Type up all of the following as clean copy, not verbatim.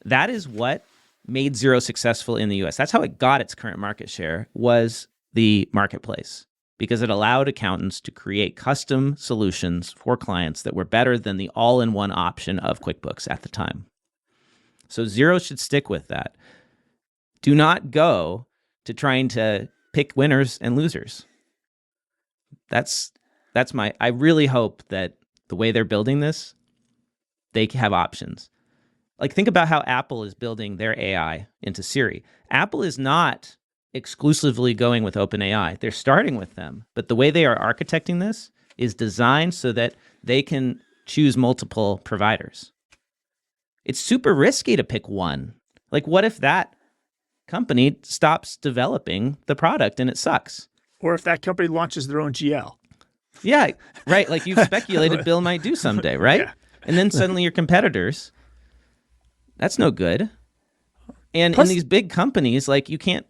That is what made Xero successful in the US. That's how it got its current market share, was the marketplace, because it allowed accountants to create custom solutions for clients that were better than the all-in-one option of QuickBooks at the time. So Xero should stick with that. Do not go to trying to pick winners and losers. I really hope that the way they're building this, they have options. Like, think about how Apple is building their AI into Siri. Apple is not exclusively going with OpenAI. They're starting with them. But the way they are architecting this is designed so that they can choose multiple providers. It's super risky to pick one. Like, what if that company stops developing the product and it sucks? Or if that company launches their own GL. Yeah, right. Like you've speculated Bill might do someday, right? Yeah. And then suddenly your competitors, that's no good. And plus, in these big companies, like you can't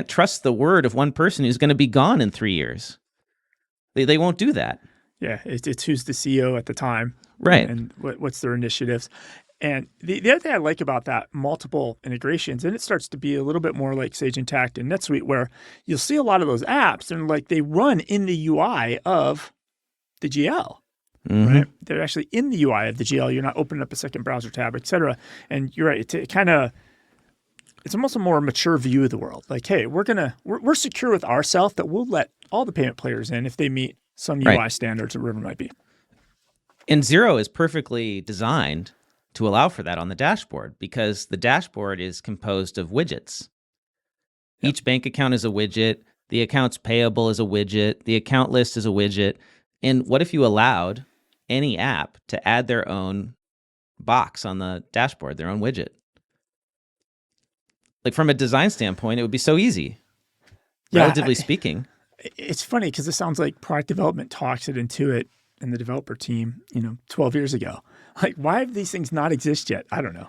trust the word of one person who's going to be gone in 3 years. They won't do that. Yeah, it's who's the CEO at the time. Right. And what's their initiatives. And the other thing I like about that, multiple integrations, and it starts to be a little bit more like Sage Intacct and NetSuite, where you'll see a lot of those apps and like they run in the UI of the GL, right? They're actually in the UI of the GL. You're not opening up a second browser tab, et cetera. And you're right, it's almost a more mature view of the world. Like, hey, we're secure with ourselves that we'll let all the payment players in if they meet some UI standards or whatever it might be. And Xero is perfectly designed to allow for that on the dashboard, because the dashboard is composed of widgets. Yep. Each bank account is a widget. The accounts payable is a widget. The account list is a widget. And what if you allowed any app to add their own box on the dashboard, their own widget? Like, from a design standpoint, it would be so easy, relatively speaking. It's funny because it sounds like product development talks it into it and the developer team, 12 years ago. Like, why have these things not exist yet? I don't know.